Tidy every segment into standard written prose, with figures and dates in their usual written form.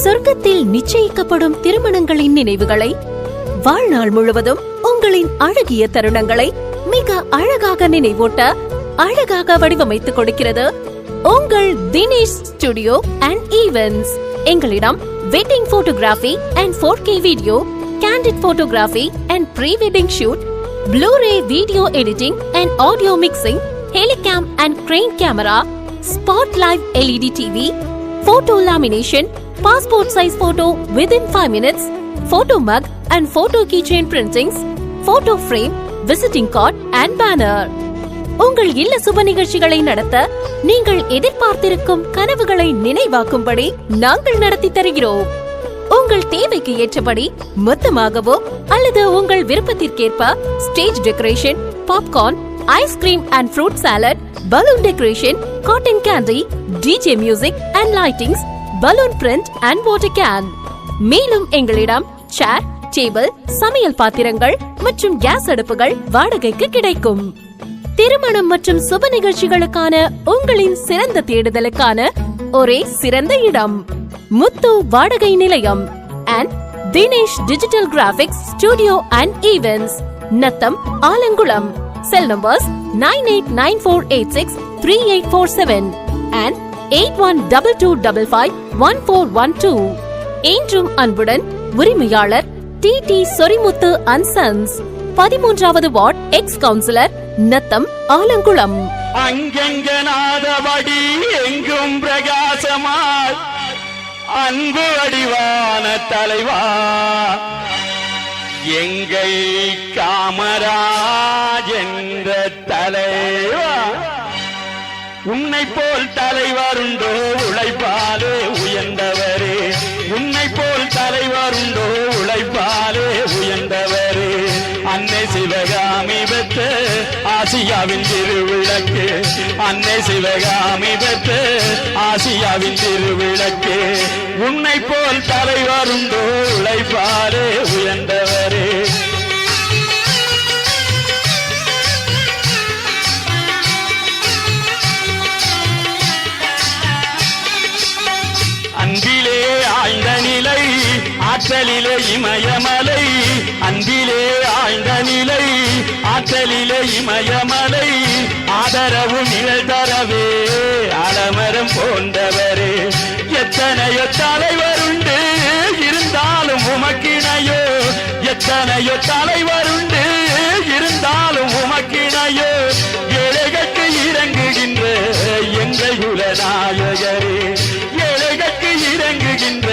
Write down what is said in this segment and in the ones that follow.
சொர்க்கத்தில் நிச்சயிக்கப்படும் திருமணங்களின் நினைவுகளை, வாழ்நாள் முழுவதும் உங்களின் அழகிய தருணங்களை மிக அழகாக நினைவூட்ட அழகாக வடிவமைத்துக் கொடுக்கிறது உங்கள் தினேஷ் ஸ்டுடியோ அண்ட் ஈவென்ட்ஸ். எங்களிடம் wedding photography and 4K video, candid photography and pre wedding shoot, Blu ray video editing and audio mixing, helicam and crane camera, spot live LED TV, photo lamination, passport size photo within 5 minutes, photo mug and photo keychain printings, photo frame, visiting card and banner. உங்கள் இல்ல சுப நிகழ்ச்சிகளை நடத்த நீங்கள் எதிர்பார்த்திருக்கும் கனவுகளை நினைவாக்கும்படி நாங்கள் நடத்தி தருகிறோம். உங்கள் தேவைக்கு ஏற்றபடி மொத்தமாகவோ அல்லது உங்கள் விருப்பத்திற்கேற்ப stage decoration, popcorn, ice cream and fruit salad, balloon decoration, cotton candy, DJ music and lightings, balloon print and water can. மேலும் எங்களிடம் சேர், டேபிள், சமையல் பாத்திரங்கள் மற்றும் கேஸ் அடுப்புகள் வாடகைக்கு கிடைக்கும். திருமணம் மற்றும் சுப நிகழ்ச்சிகளுக்கான உங்களின் சிறந்த தேடுதலுக்கான ஒரே சிறந்த இடம் முத்து வாடகை நிலையம் and Dinesh digital graphics studio and events, Natham, Alangulam. Cell numbers 9894863847 and 8122551412. என்றும் அன்புடன் உரிமையாளர் TT சொரிமுத்து அண்ட் சன்ஸ், 13வது ward, ex councillor, Natham, Alangulam. அங்கெங்கனாதபடி எங்கும் பிரகாசமாய் அன்பு வடிவான தலைவா எங்கள் காமராஜ் என்ற தலைவா, உன்னை போல் தலைவருண்டோ உழைப்பாலே உயர்ந்தவரே, உன்னை போல் தலைவருண்டோ உழைப்பாலே உயர்ந்தவரே, அன்னை சிவகாமி பெற்ற ஆசியாவின் திருவிளக்கு, அன்னை சிவகாமி பெற்ற ஆசியாவின் திருவிளக்கு, உன்னை போல் தலைவருண்டோ உழைப்பாலே உயர்ந்தவரே. அன்பிலே ஆழ்ந்த நிலை, ஆற்றலிலே இமயமலை, அன்பிலே ஆழ்ந்த நிலை, ஆற்றலிலே இமயமலை, ஆதரவு நிழல் தரவே அலமரம் போன்றவரே, எத்தனையோ தலைவருண்டு இருந்தாலும் உமக்கிணையோ, எத்தனையோ தலைவருண்டு இருந்தாலும் உமக்கிணையோ, ஏழைகளுக்கு இறங்குகின்ற எங்கள் குலநாயகரே, ஏழைகளுக்கு இறங்குகின்ற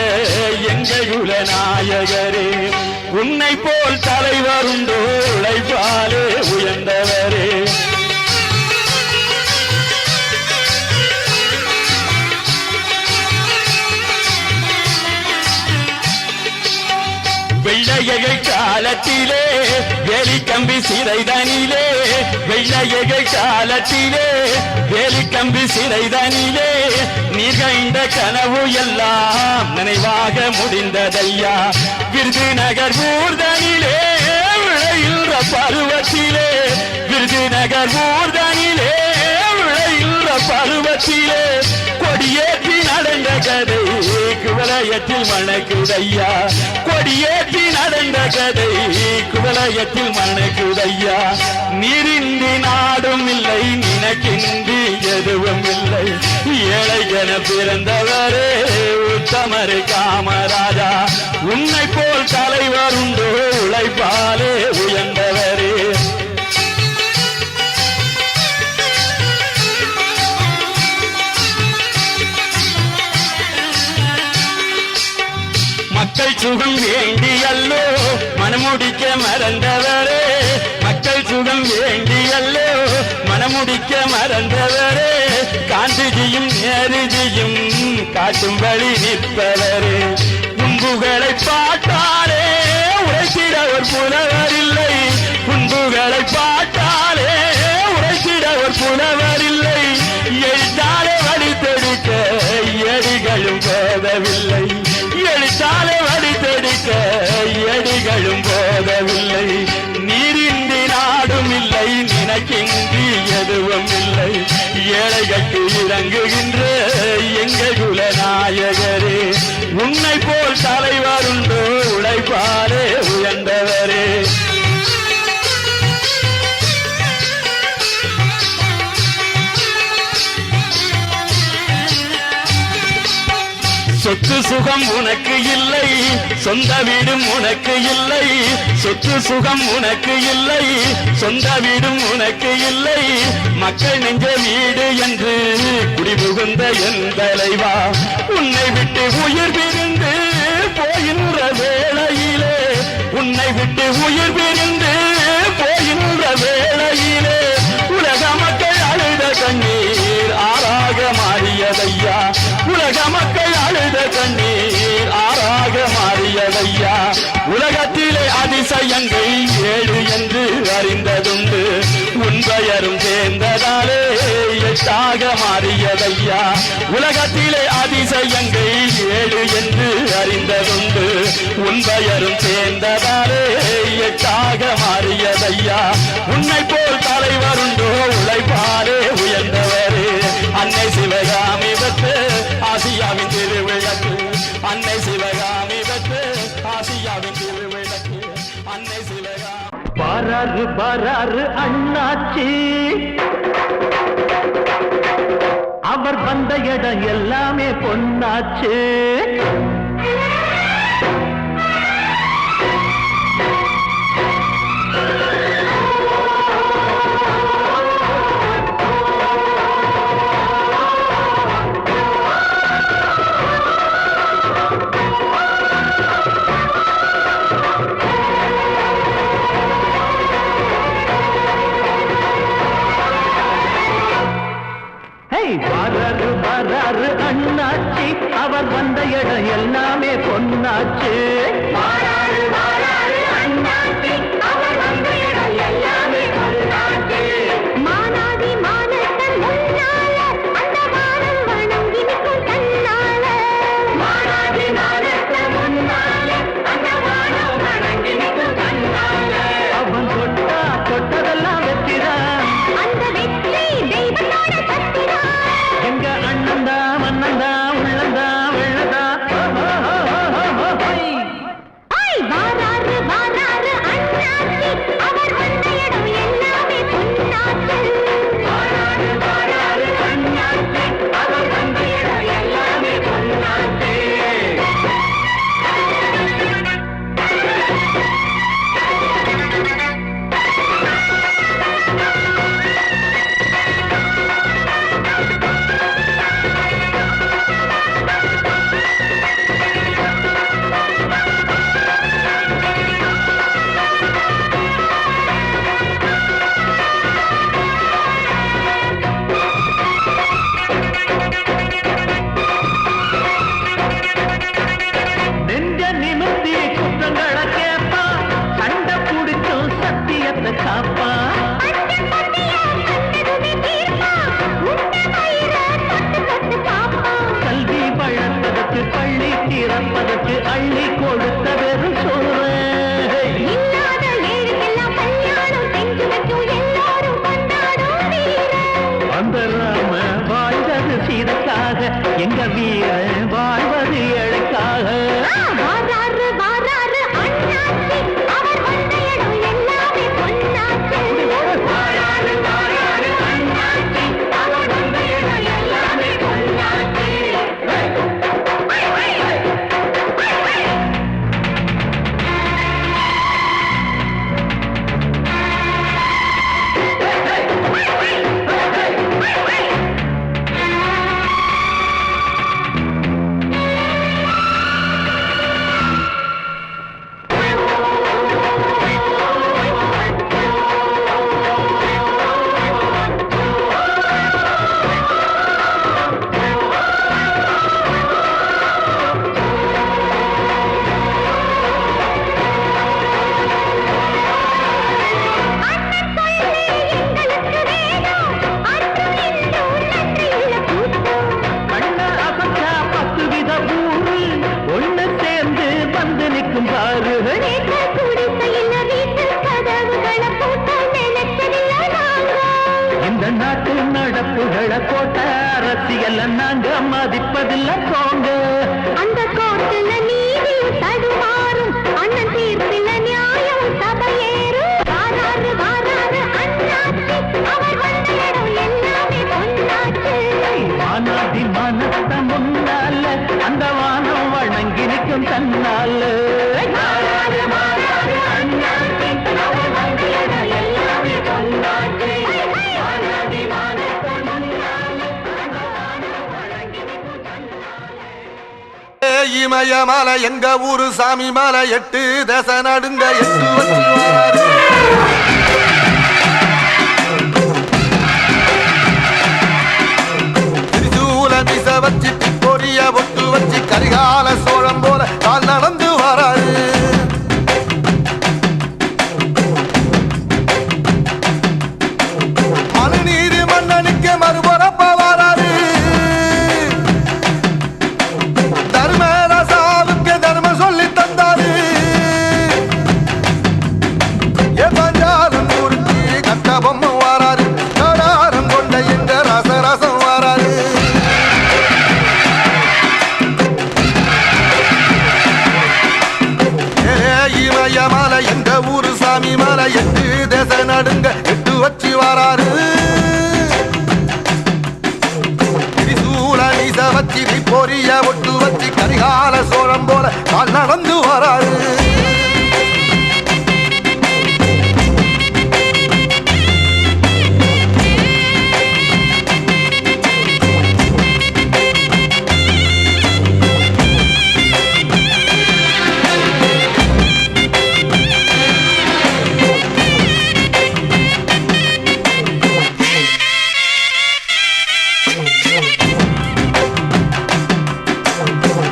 எங்கள் குலநாயகரே, உன்னை போல் தலைவருண்டோ உழைப்பாலே உயர்ந்தவரே. வெள்ளையர்கள் காலத்திலே வேலிக்கம்பி சிறைதனிலே, வெள்ளையர்கள் காலத்திலே வேலிக்கம்பி சிறைதனிலே, நிகழ்ந்த கனவு எல்லாம் நினைவாக முடிந்ததையா, விருதுநகர் ஊர்தனிலே விளையுற பருவத்திலே, விருதுநகர் ஊர்தனிலே விளையுற பருவத்திலே, கொடியேற்றி நடந்த கதை குவலயத்தில் மணக்குதையா, கொடியேற்றி நடந்த கதை குவலயத்தில் மணக்குதையா, நீரின்றி நாடும் இல்லை நினைக்கின்றி எதுவும் இல்லை, ஏழைகன பிறந்தவரே உத்தமரு காமராஜா, உன்னை போல் தலைவர் உண்டோ உழைப்பாலே உயர்ந்தவரே. மக்கள் சுகம் வேண்டியல்லோ மனமுடிக்க மறந்தவரே, மக்கள் சுகம் வேண்டியல்லோ மனமுடிக்க மறந்தவரே, காந்திஜியும் நேருஜியும் காட்டும் வழி நிற்பவரே, உன்புகளை பாட்டாலே உரைத்திட ஒரு புலவர் இல்லை, உன்புகளை பாட்டாலே உரைத்திட ஒரு புலவர் இல்லை, எழுத்தாலே வழித்தெடுக்க எடிகளும் போதவில்லை, எழுத்தாலே வழித்தெடுக்க எடிகளும் போதவில்லை, நீரின்றி நாடும் இல்லை நினைக்கின்றி எதுவும் இல்லை, ஏழைகளுக்கு இறங்குகின்ற எங்கள் குலநாயகரே, உன்னை போல் தலைவருண்டோ உழைப்பாரே உயர்ந்தவரே. சொத்து சுகம் உனக்கு இல்லை, சொந்த வீடும் உனக்கு இல்லை. சொத்து சுகம் உனக்கு இல்லை, சொந்த வீடும் உனக்கு இல்லை. மக்கள் நெஞ்ச வீடு என்று குடிபுகுந்த என் தலைவா, உன்னை விட்டு உயிர் பிரிந்து போகின்ற வேளையிலே, உன்னை விட்டு உயிர் பிரிந்து போகின்ற வேளையிலே உலக மக்கள் அழுத கண்ணீர் ஆறாக மாறியதையா. உலக மக்கள் அழுத கண்ணீர் ஆறாக மாறியதையா. உலகத்திலே அதிசயங்கள் 7 என்று அறிந்ததுண்டு, உன் பெயரும் சேர்ந்ததாலே 8ஆக மாறியதையா. உலகத்திலே அதிசயங்கள் 7 என்று அறிந்ததுண்டு, உன் பெயரும் சேர்ந்ததாலே 8ஆக மாறியதையா. உன்னை போல் தலைவருண்டோ உழைப்பாரே உயர்ந்தவரே. அன்னை சிவகாமி பெற்று ஆசியாவின் திருவிளக்கு, அன்னை சிவகாமி பெற்று ஆசியாவின் திருவிளக்கு, அன்னை சிவகாமி. பாராரு பாராரு அண்ணாச்சி, அவர் வந்த இடம் எல்லாமே பொன்னாச்சு. பாராரு பாராரு அண்ணாச்சி, அவர் வந்த இடம் எல்லாமே பொன்னாச்சு. பாராரு பாராரு அண்ணாச்சி, அவர் வந்த இடம் எல்லாமே பொன்னாச்சு. மானாதி மானத்தன் முன்னால அந்த வானம் வணங்கி நிற்கும் தன்னால. மானாதி மானத்தன் முன்னால அந்த வானம் வணங்கி நிற்கும் தன்னால. அவன் தொட்டா தொட்டதெல்லாம் வெற்றிதான், அந்த வெற்றி தெய்வத்தோட சக்திதான். எங்க அண்ணந்தா மன்னந்தா உள்ளந்தா வெள்ளதா. வாராரு வாராரு அண்ணாச்சி, அவர் வந்த இடம் எல்லாமே பொன்னாச்சு. பாராரு பாராரு அண்ணாச்சி, அவர் வந்த இடம் எல்லாமே பொன்னாச்சு. நெஞ்ச நிமித்தி குற்றங்களை கேப்பா, சண்டை புடிச்சும் சத்தியத்தை காப்பா. பச்சை பத்தியா கண்டதுமே தீர்ப்பா, உண்ட வயிற தொட்டு தொட்டு பாப்பா. கல்வி வளர்ப்பதற்கு பள்ளி திறப்பதற்கு அள்ளி கொடுத்த வெறும் சோறு. இல்லாத ஏழுக்கெல்லாம் கல்யாணம் செஞ்சு வைக்கும் எல்லாரும் கொண்டாடும் வீரன். அந்த ராம வாழ்வது சீதக்காக, எங்க வீரன் வாழ்வது ஏழைக்காக. வாராரு வாராரு அண்ணாச்சி, அவர் வந்த இடம் எல்லாமே பொன்னாச்சு. பாராரு பாராரு அண்ணாச்சி, அவர் வந்த இடம் எல்லாமே பொன்னாச்சு. நடப்புகளை போட்ட அரசியல் நாங்க மதிப்பதில்லை போங்க. அந்த கோட்டு தன்னால மாறாது மாறாது அண்ணாச்சி அவர் வந்த இடம் எல்லாமே பொன்னாச்சி வானாதி வானத்தை முன்னாலே வழங்கி நிற்கும் தன்னாலே இமயமலை எங்க ஊரு சாமி மலை 8 தசை நடுங்க 8 வச்சு வராரு. திரிசூல மிச வச்சு பொரிய ஒட்டு வச்சு கரிகால சோழம் போல கால் நடந்து வராரு. மனுநீதி மன்னனுக்கு மறுபரப்ப வராரு. தர்மராசாவுக்கு தர்மம் சொல்லி தந்தாரு. பஞ்சாலம் குறிச்சி கட்ட பொம்மை வாராரு. கடாரம் கொண்ட எங்க ரசரசம் வாராரு. இமயமலை எங்க ஊரு சாமி மலை 8 தேச நடுங்க 8 வச்சு வாராரு. திரிசூல நீச வச்சு பொரிய ஒட்டு வச்சு கரிகால சோழம் போல கால் நடந்து வராரு.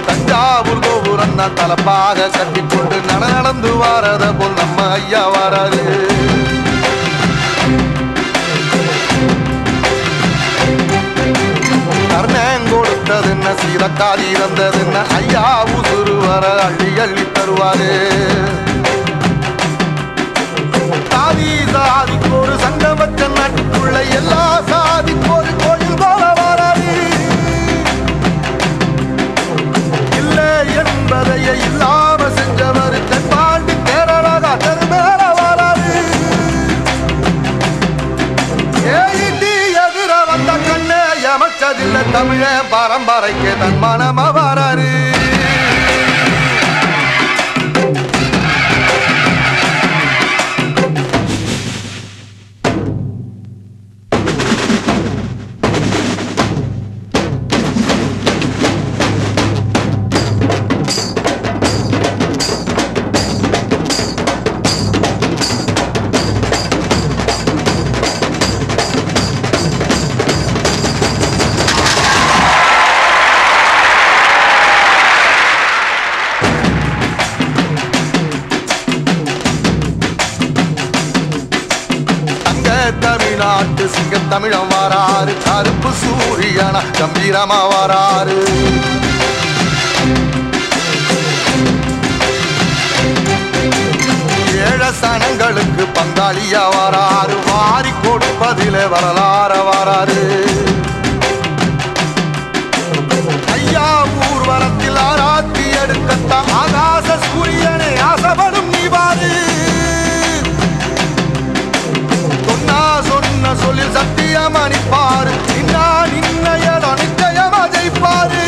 தஞ்சாவூர் கோபுரம் தலப்பாக கட்டிக்கொண்டு நடந்து வாரத போல் நம்ம ஐயா வாராரு. கர்ணன் கொடுத்ததுன்ன சீரக்காதி இறந்ததுன்ன ஐயா உசுறு வர அள்ளி அள்ளி தருவாரு. சாதி சாதிக்கு ஒரு சங்கம் வச்ச நாட்டுக்குள்ள எல்லா சாதிக்கு ஒரு கோயில் போல வாராரு. என்பதைய இல்லாம செஞ்சவர் தென்பாண்டி கேரளா தெருமேல வராது. ஏடி எதிர வந்த கண்ணே அமைச்சதில்லை தமிழ பரம்பரைக்கு தன் மனம வராரு. தமிழ்நாட்டு சிங்க தமிழம் வாராரு. கருப்பு சூரியனா கம்பீரமா வாராரு. ஏழ சனங்களுக்கு பங்காளியா வாராரு. வாரி கொடுப்பதிலே வரலாற வாராரு. ஐயா ஊர்வலத்தில் ஆராத்தி எடுக்கத்தான் ஆகாச சூரியனை ஆசைப்படும் நீ வாரு. சொன்ன சொல்லில் சத்தியமா நிற்பாரு. நின்னையட நிச்சயமா ஜெயிப்பாரு.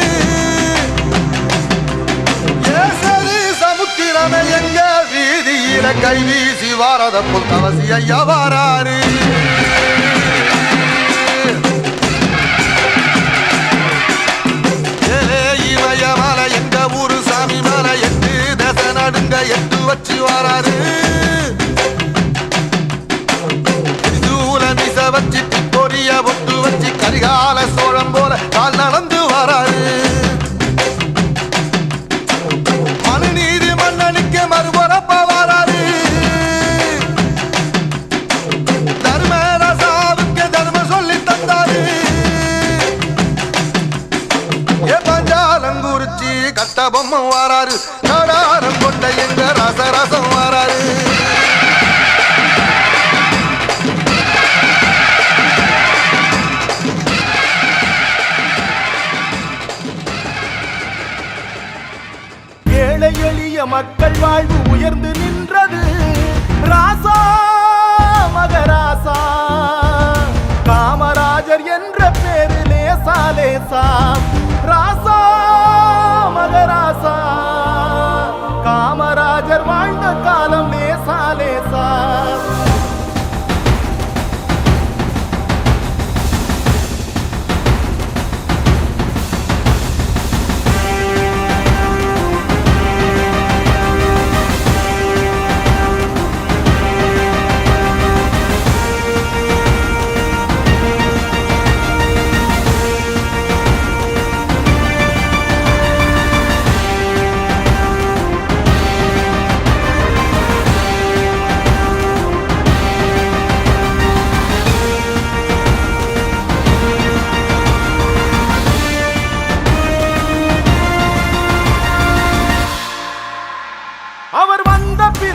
சமுத்திரமே எங்க வீதியில கை வீசி வாரத புத்தவசி ஐயா வாராரு. இமயமலை எங்க ஊரு சாமி மலை 8 தேச நடுங்க 8 வச்சு வாராரு. வச்சு பொரிய ஒட்டு வச்சு கரிகால சோழம் போல கால் நடந்து வராரு. மனுநீதி மன்னனுக்கு மறுபரப்ப வராரு. தர்மராசாவுக்கு தர்மம் சொல்லி தந்தாரு. பஞ்சாலம் குறிச்சி கட்ட பொம்மை வாராரு. கடாரம் கொண்ட எங்க ரசரசம் வாராரு. எளிய மக்கள் வாழ்வு உயர்ந்து நின்றது. ராசா மகராசா காமராஜர் என்ற பேரிலே சாலேசா. ராசா மகராசா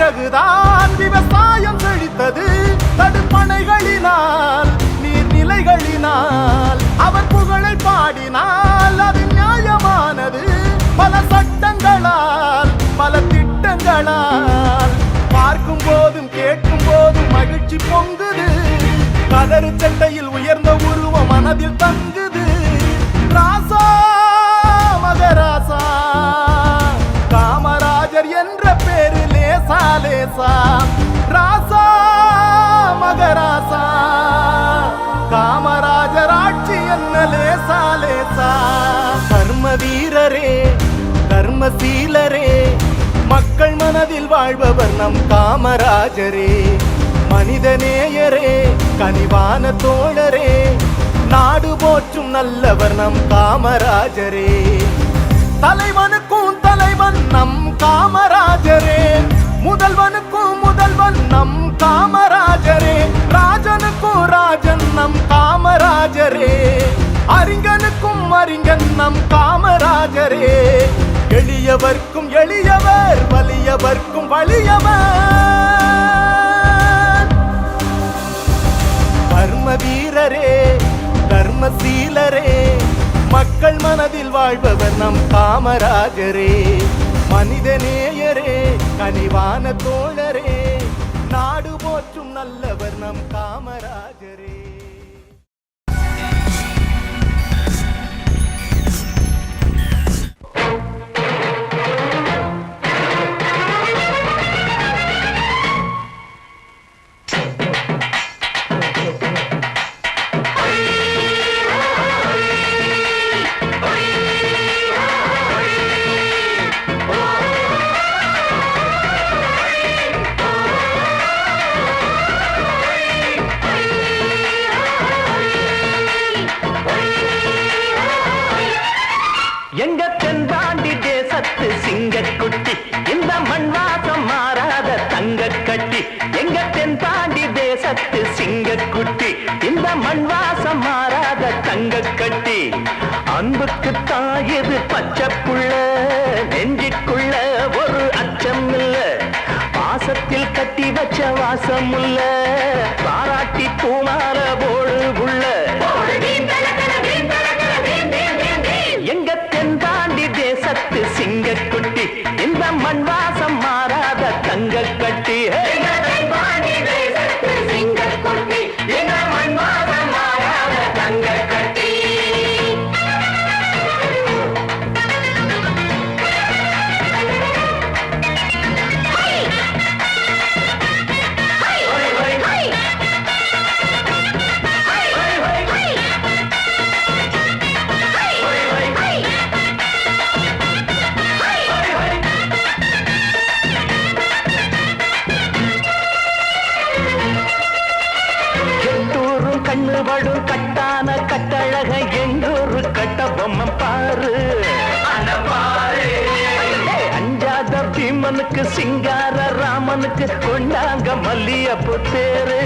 பிறகுதான் விவசாயம் செழித்தது. தடுப்பணைகளினால் நீர்நிலைகளினால் அவர் புகழை பாடினால் அது நியாயமானது. பல சட்டங்களால் பல திட்டங்களால் பார்க்கும் போதும் கேட்கும் போதும் மகிழ்ச்சி பொங்குது. கதறு சட்டையில் உயர்ந்த உருவம் மனதில் தங்குது. ராசா மகராசா காமராஜர் என்ற பேரு லேசா லேசா. ராசா மகராசா காமராஜர் ஆட்சி என்ன லேசா லேசா. கர்ம வீரரே கர்மசீலரே மக்கள் மனதில் வாழ்பவர் நம் காமராஜரே. மனிதநேயரே கனிவான தோழரே நாடு போற்றும் நல்லவர் நம் காமராஜரே. தலைவனுக்கும் தலைவன் நம் காமராஜரே. முதல்வனுக்கும் முதல்வன் நம் காமராஜரே. ராஜனுக்கும் ராஜன் நம் காமராஜரே. அறிஞனுக்கும் அறிஞன் நம் காமராஜரே. எளியவர்க்கும் எளியவர் வலியவர்க்கும் வலியவர். கர்ம வீரரே கர்மசீலரே மக்கள் மனதில் வாழ்பவர் நம் காமராஜரே. மனிதநேயரே கனிவான தோழரே நாடு போற்றும் நல்லவர் நம் காமராஜரே. எங்க தென்பாண்டி தேசத்து சிங்கக்குட்டி இந்த மண் வாசம் மாறாத தங்க கட்டி. எங்க தென்பாண்டி தேசத்து சிங்கக்குட்டி இந்த மண் வாசம் மாறாத தங்க கட்டி. அன்புக்கு தாயது பச்சை புள்ள நெஞ்சிக்குள்ள ஒரு அச்சம் இல்ல. பாசத்தில் கட்டி வச்ச வாசம் உள்ள பாராட்டி பூமால போடு புள்ள. எங்க தென்பாண்டி தேசத்து சிங்கக்குட்டி இந்த மண் வாசம் மாறாத தங்க கட்டி. சிங்கக்குட்டி இந்த மண் வாசம் மாறாத தங்க கட்டி. கண்ணுபடும் கட்டான கட்டழக எங்கூரு கட்ட பொம்மை பாரு. அஞ்சாத பீமனுக்கு சிங்கார ராமனுக்கு கொண்டாங்க மல்லியப்பு தேரு.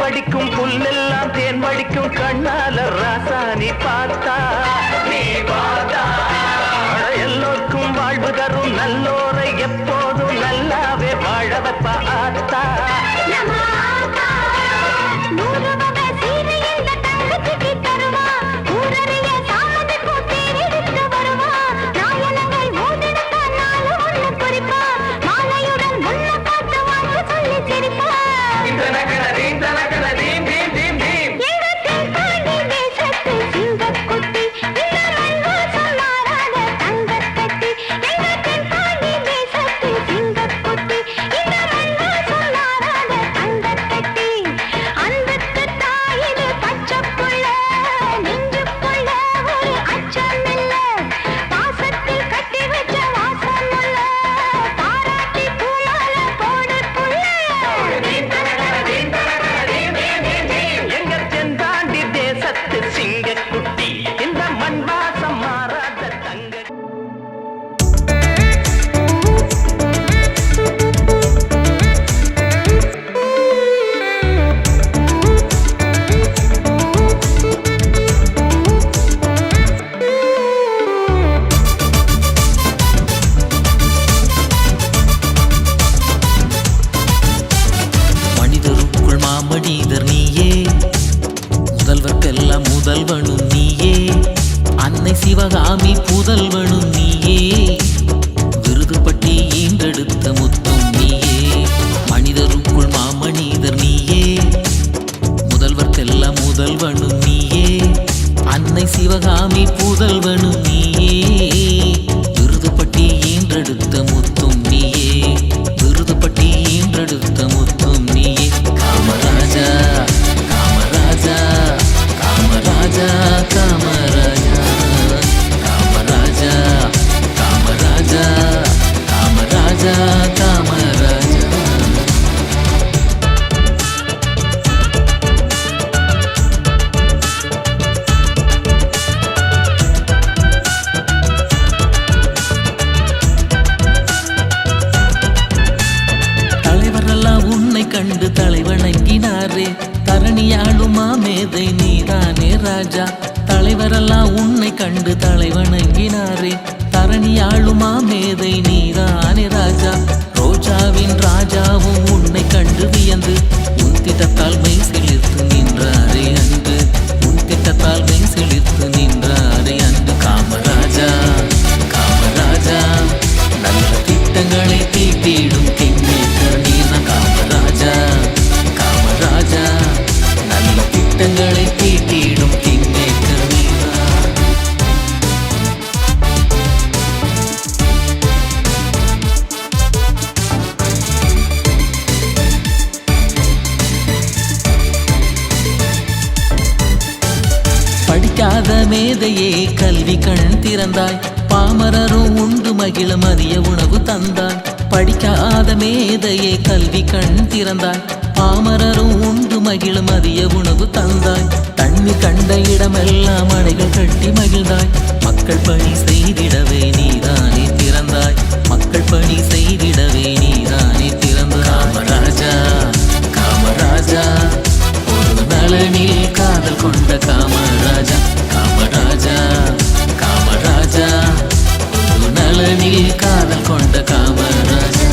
வடிக்கும் புல்லெல்லாம் தேன் வடிக்கும் கண்ணால ராசானி பார்த்தா நீ பார்த்தா. எல்லோருக்கும் வாழ்வு தரும் நல்லோரை எப்போதும் நல்லாவே வாழ வைப்பா ஆத்தா. சிங்கக்குட்டி முதல்வர்க்கெல்லாம் முதல்வனும் நீயே, அன்னை சிவகாமி புதல்வனும் நீயே, விருதுபட்டி ஈன்றெடுத்த முத்தும் நீயே, மனிதருக்குள் மாமனிதர் நீயே, முதல்வர்க்கெல்லாம் முதல்வனும் நீயே, அன்னை சிவகாமி புதல்வனும் நீயே, விருதுபட்டி ஈன்றெடுத்த முத்தும் நீயே, விருதுபட்டி ஈன்றெடுத்த முத்தும் நீயே. காமராஜா காமராஜா காமராஜா காமராஜா காமராஜா காமராஜா காமராஜா காமராஜா. தலைவரெல்லாம் உன்னை கண்டு தலைவணங்கினாரே, தரணியாளும் மாமேதை நீதானே ராஜா. தலைவரெல்லாம் உன்னை கண்டு தலைவணங்கினாரே, தரணியாளும் மாமேதை நீதானே ராஜா. ரோஜாவின் ராஜாவும் உன்னை கண்டு வியந்து உன் திட்டத்தால் மெய் செழித்து நின்றாரே அன்று, உன் திட்டத்தால் மெய் செழித்து நின்றாரே அன்று. காமராஜா காமராஜா நல்ல திட்டங்களை தீட்டிடும் கிங்மேக்கர் நீதான். காமராஜா காமராஜா நல்ல திட்டங்களை தீட்டிடும் கிங்மேக்கர் நீதான். படிக்காத மேதையே கல்வி கண் திறந்தாய், பாமரரும் உண்டு மகிழ மதிய உணவு தந்தாய். படிக்காத மேதையே கல்வி கண் திறந்தாய், பாமரரும் உண்டு மகிழ மதிய உணவு தந்தாய். தண்ணீர் கண்ட இடமெல்லாம் அணைகள் கட்டி மகிழ்ந்தாய், மக்கள் பணி செய்திடவே நீதானே திறந்தாய், மக்கள் பணி செய்திடவே நீதானே திறந்தாய். காமராஜா காமராஜா ஒரு நலனில் காதல் கொண்ட காமராஜா. காமராஜா காமராஜா ஒரு நலனில் காதல் கொண்ட காமராஜா.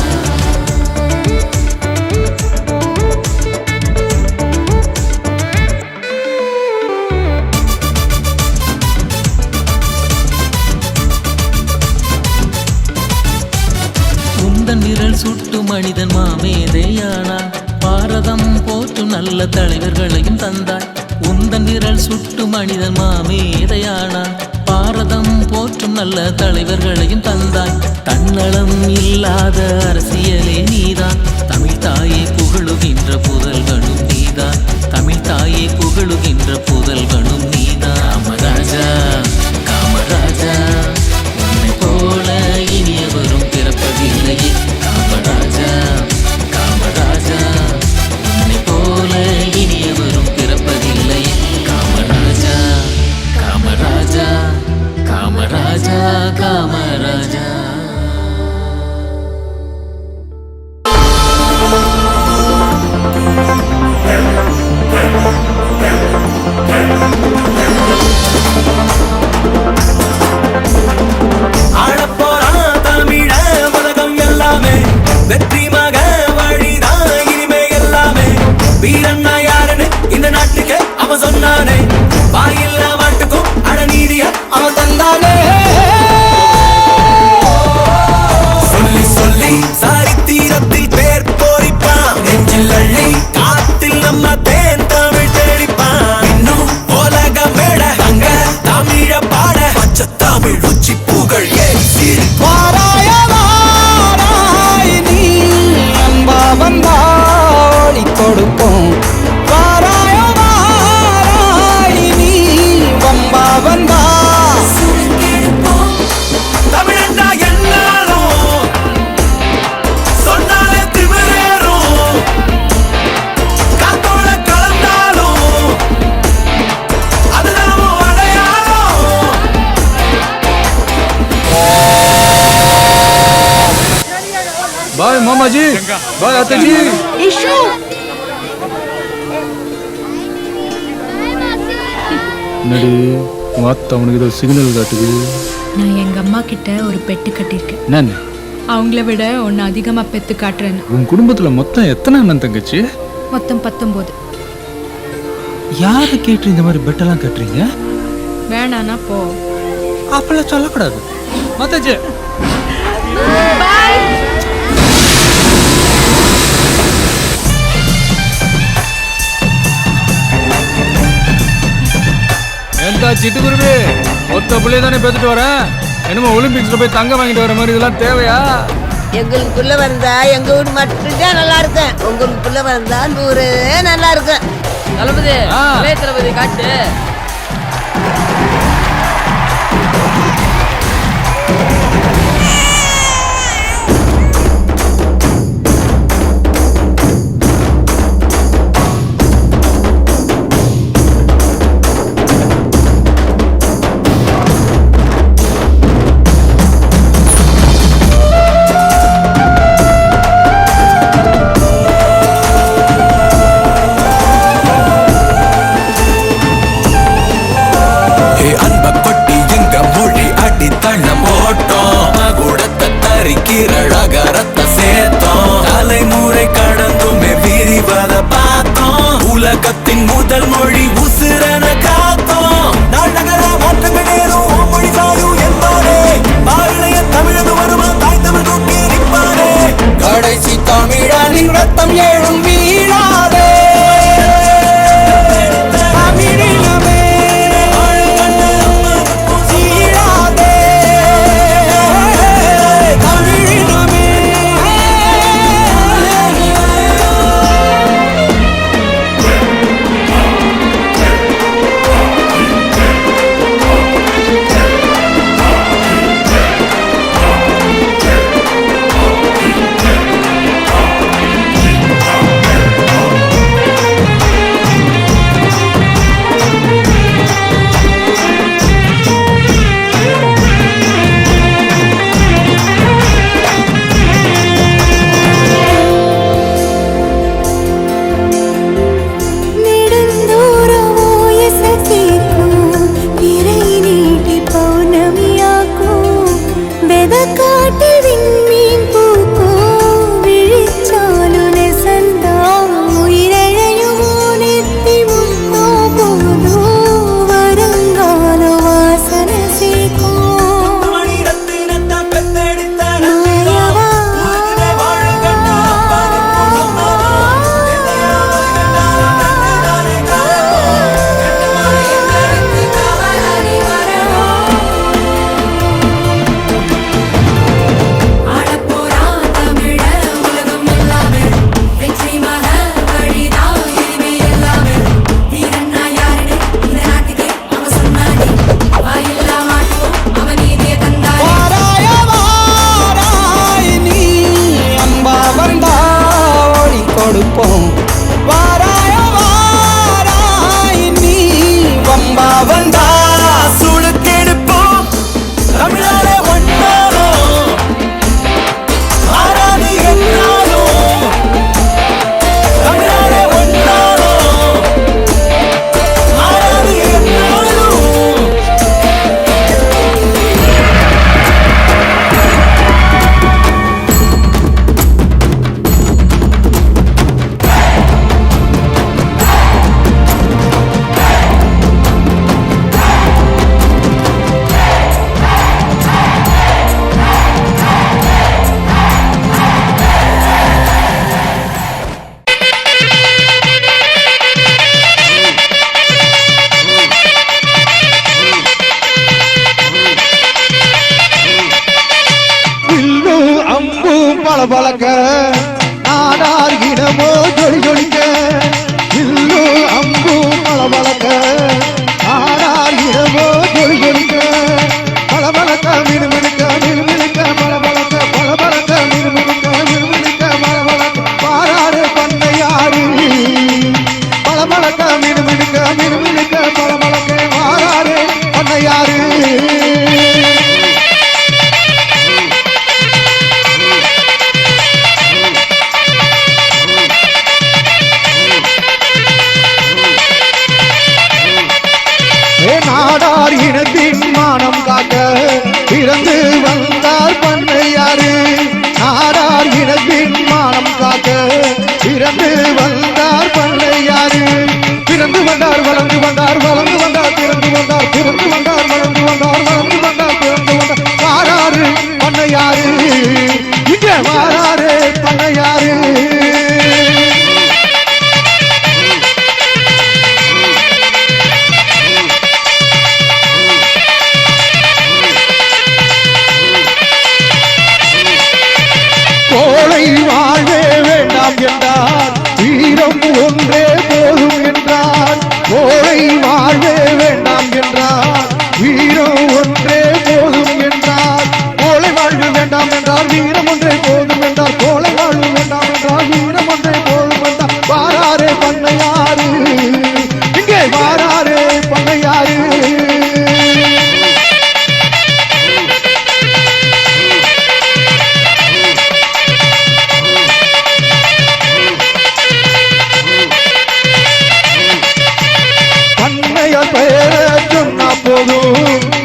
உந்தன் விரல் சுட்டு மனிதன் மாமேதையானான், பாரதம் போற்றும் நல்ல தலைவர்களையும் தந்தாய். உந்தன் விரல் சுட்டு மனிதன் மாமேதையானான், பாரதம் போற்றும் நல்ல தலைவர்களையும் தந்தாய். தன்னலம் இல்லாத அரசியலே நீதான், தமிழ் தாயை புகழுகின்ற புதல்வனும் நீதான், தமிழ் தாயை புகழுகின்ற புதல்வனும் நீதான். காமராஜா காமராஜா உன்னை போல இனியவரும் பிறப்பதில்லையே. காமராஜா காமராஜா உன்னை போல இனியவரும் பிறப்பதில்லையே. காமராஜா காமராஜா காமராஜா காமராஜா. ஆடப்போறான் தமிழ உலகம் எல்லாமே, வெற்றி மக வழிதான் இனிமே எல்லாமே. வீரண்ணா யாருன்னு இந்த நாட்டுக்கு அவன் சொன்னானே, வாயில்லா மாட்டுக்கும் அடநீதிய அவன் தந்தானே. சொல்லி சொல்லி சரித்திரத்தில் பேர் போரிப்பான், நெஞ்சில் அள்ளி காத்தில் நம்ம தேன் தமிழ் தேடிப்பான். இன்னும் உலக மேட அங்க தமிழ பாட பச்சை தமிழ் உச்சி புகழ் ஏறி சீறி வாராய வாராய் நீ அன்பா வந்தா ஒளி கொடுப்போம். வாராய வாராய் நீ வம்பா வந்தா தமிழண்டா எல்லாரும் சொன்னாலே திமிரேறும், காத்தோட கலந்தாலும் அதுதான் உன் அடையாளம். ಬಾಯ್ ಮಾಮಾಜಿ, ಬಾಯ್ ಅತ್ತಜಿ. நடி வாத்த அவனுக்கு ஏதோ சிக்னல் காட்டுது. நான் எங்க அம்மா கிட்ட ஒரு பெட்டு கட்டியிருக்கேன். நான் அவங்கள விட ஒன்னு அதிகமா பெத்து காட்டுறேன்னு. உன் குடும்பத்துல மொத்தம் எத்தனை அண்ணன் தங்கச்சி? மொத்தம் 19. யாரு கேட்டு இந்த மாதிரி பெட்டெல்லாம் கட்டுறீங்க? வேணானா போ. அப்பெல்லாம் சொல்லக்கூடாது. மத்தாச்சு ஏன்டா சிட்டுக்குருவி, ஒத்த பிள்ளைய தானே பெத்துட்டு வரேன். என்னமோ ஒலிம்பிக்ஸ்ல போய் தங்க வாங்கிட்டு வர மாதிரி இதெல்லாம் தேவையா? எங்களுக்குள்ள வந்தா எங்க வீடு மட்டும்தான் நல்லா இருக்கும். உங்களுக்குள்ள வந்தா 100 நல்லா இருக்கும். தளபதி, தளபதி காட்டு. தலைமுறை கடந்துமே விரிவத பார்த்தோம். உலகத்தின் முதல் மொழி உசிரன காத்தோம். நாடகர மாற்றங்கள் நேரும் மொழி சாயும் என்பாரே. பாரணைய தமிழது வருமா தாய் தமிழ் தூக்கி நிற்பாரே. கடைசி தமிழனின் ரத்தம் ஏழும் வீழாதே. தமிழினமே சீழாதே. தமிழினமே பலக்க நாடார் இடமோ ஜொலி ஜொலிக்க. இல்லு அம்பு பலபலக்க நாடார் இடமோ ஜொலி ஜொலிக்க. பலபலக்க மினுமினுக்க மினுமினுக்க பலபலக்க பலபலக்க மினுமினுக்க மினுமினுக்க பலபலக்க. பாராறு பண்ணையாறு பலபலக்க மினுமினுக்க மினுமினுக்க பலபலக்க. பாராறு பண்ணையாறு நாடார் இனத்தின் மானம் காக்க பிறந்து வந்தார் பண்ணையாறு. நாடார் இனத்தின் மானம் காக்க பிறந்து வந்தார் பண்ணையாறு. பிறந்த பிறந்து வந்தார் வளர்ந்து வந்தார் வளர்ந்து வந்தார் பிறந்து வந்தார் பிறந்து வந்தார் வளர்ந்து வந்தார் வளர்ந்து வந்தார் பிறந்து வந்தார் வாராரு பண்ணையாரு இங்கே வாராரு பண்ணையாரு கோளை வாழ்வே வேண்டாம் என்றார் வீரம் ஒன்றே போதும் என்றார் கோளை வாழ்வே வேண்டாம் என்றார் வீரம் ஒன்றே போதும் என்றார் கோளை வாழ்வு வேண்டாம் என்றார் வீரம் ஒன்றே போதும் என்றார் கோளை வாழ்வு வேண்டாம் என்றார் வீரம் ஒன்றே போதும் என்றார் வாராரே பண்ணையாரு இங்கே வாராரே பண்ணையாரு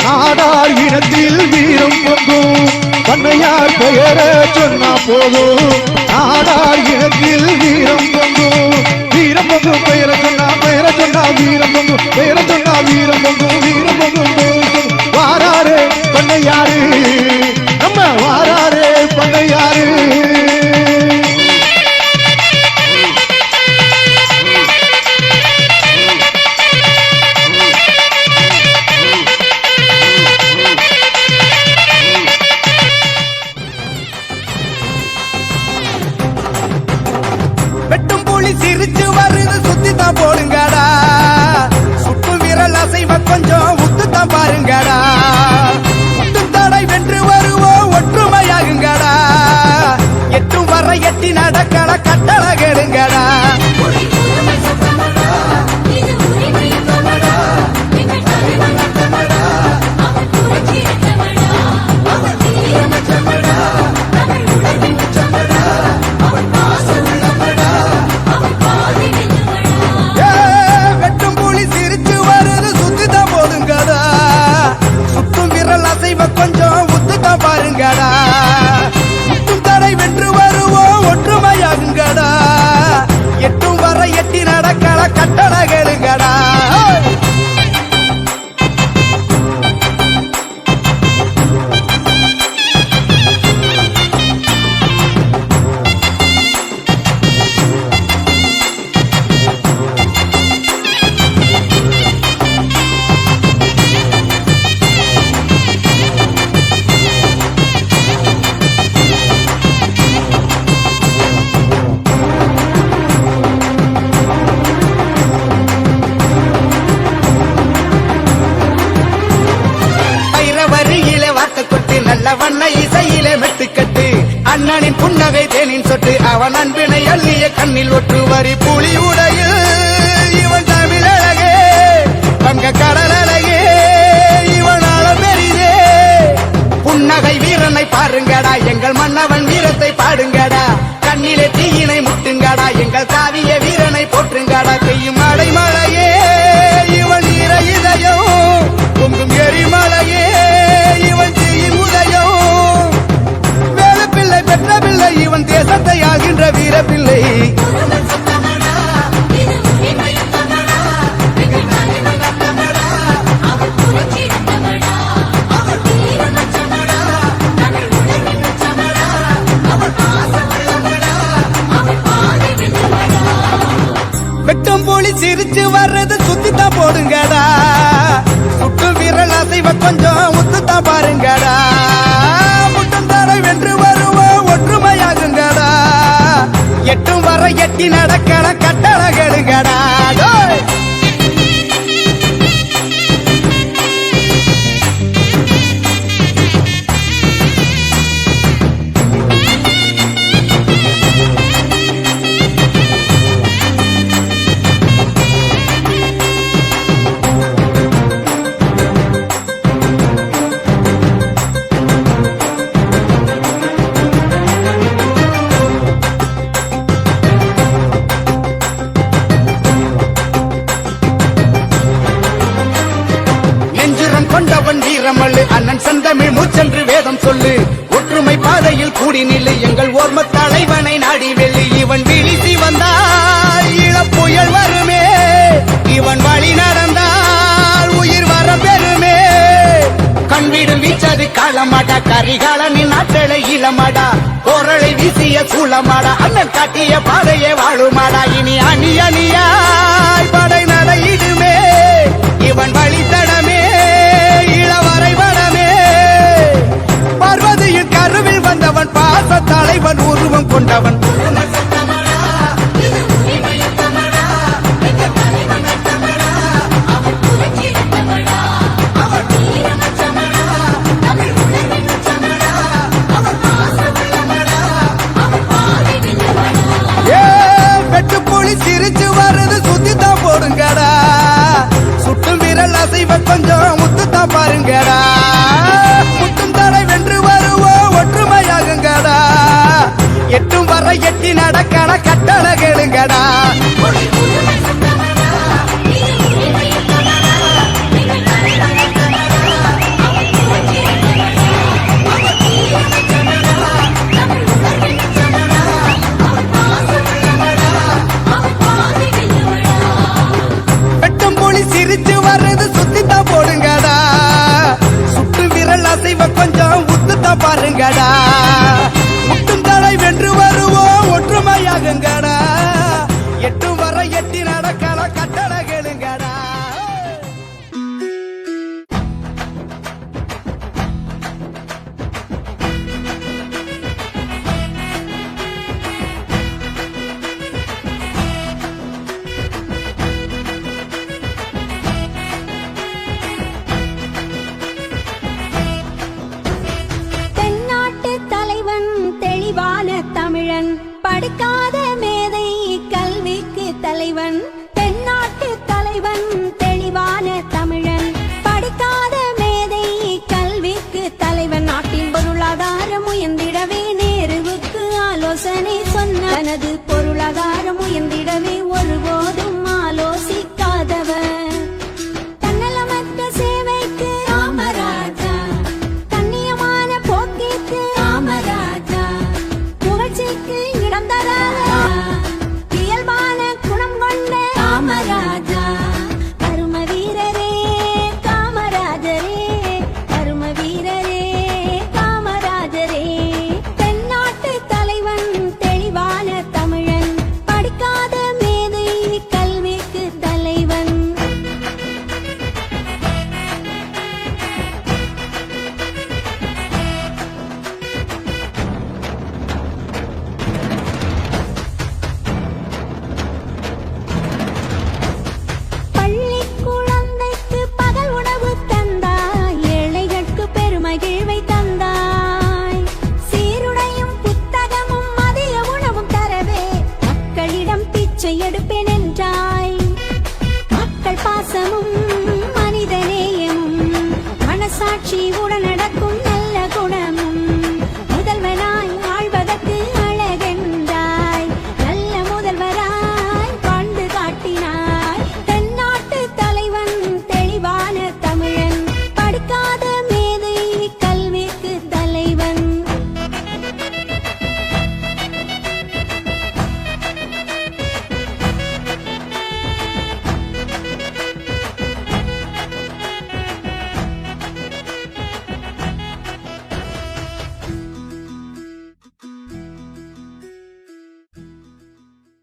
நாடார் இனத்தில் வீரம் பொங்கும் பண்ணையார் பெயர சொன்னா போதும் நாடார் இனத்தில் வீரம் பொங்கும் வீரம் பொங்கும் பெயர சொன்னா வீரம் பொங்கும் பெயர சொன்னா வீரம் பொங்கும் வீரம் பொங்கும் வாராரே பண்ணையாரு நம்ம வாராரே பண்ணையாரு சிரிச்சு வருது சுத்தித்தான் போடுங்கடா சுட்டு விரல் அசைவ கொஞ்சம் உத்துத்தான் பாருங்கடா தடை வென்று வருவோம் ஒற்றுமையாகுங்கடா எட்டும் வர எட்டி நடக்கட கட்டள கேளுங்கடா கொஞ்சம் உத்துத்தான் பாருங்கடா முட்டும் தடை வென்று வருவோம் ஒற்றுமையாகுங்கடா எட்டும் வர எட்டி நடக்கட கட்டள கேளுங்கடா நல்ல வண்ண இசையிலே மெட்டுக்கட்டு அண்ணனின் புன்னகை தேனின் சொட்டு அவன் அன்பினை அள்ளிய கண்ணில் ஒற்று வரி புலி உடையில் இவன் தமிழழகே வங்க கடல் அழகே இவன் பெரிதே புன்னகை வீரனை பாருங்கடா எங்கள் மன்னவன் வீரத்தை பாடுங்கடா கண்ணிலே தீயினை முட்டுங்கடா எங்கள் காவிய வீரனை போற்றுங்கடா பெய்யும் மழை மழையே இவன் ஈர இதயம் பொங்கும் எரிமலையே இவன் தீயின் உதயம் வேலை பிள்ளை பெற்ற பிள்ளை இவன் தேசத்தை ஆகின்ற வீர பிள்ளை வெட்டும் போலி சிரிச்சு வர்றது சுத்தித்தான் போடுங்கடா சுட்டு விரல் அசைவ கொஞ்சம் உத்துத்தான் பாருங்கடா முட்டும் தடை வென்று வருவோம் ஒற்றுமையாகுங்கடா எட்டும் வர எட்டி நடக்கட கட்டள கேளுங்கடா கொண்டவன் வீரமல்லு அண்ணன் செந்தமிழ் மூச்சென்று வேதம் சொல்லு ஒற்றுமை பாதையில் கூடி நில்லு எங்கள் ஓர்ம தலைவனை நாடி வெள்ளி இவன் விழிசி வந்தால் இளப்புயல் வருமே இவன் களமாடா கரிகாலனி நாட்டளை இளமாடா கோரளை வீசிய சூளமாடா அண்ணன் காட்டிய பாதையே வாழுமாடா இனி அணி அணியாய் படை நடையிடுமே இவன் வழித்தடமே இளவரைபடமே பார்வதியின் கருவில் வந்தவன் பாச தலைவன் உருவம் கொண்டவன் சிரிச்சு வருது சுத்தித்தான் போடுங்கடா சுட்டும் விரல் அசைவ கொஞ்சம் முத்துத்தான் பாருங்கடா முட்டும் தடை வென்று வருவோம் ஒற்றுமையாகுங்கடா எட்டும் வர எட்டி நடக்கட கட்டளை கேளுங்கடா சிரிச்சு வர்றது சுத்தித்தான் போடுங்கடா சுட்டு விரல் அசைவ கொஞ்சம் உத்துத்தான் பாருங்கடா முட்டும் தடை வென்று வருவோம் ஒற்றுமையாகுங்கடா எட்டும் வர எட்டி நடக்கல கட்டளை கேளுங்கடா தென்னாட்டு தலைவன் தெளிவான தமிழன் படுக்காத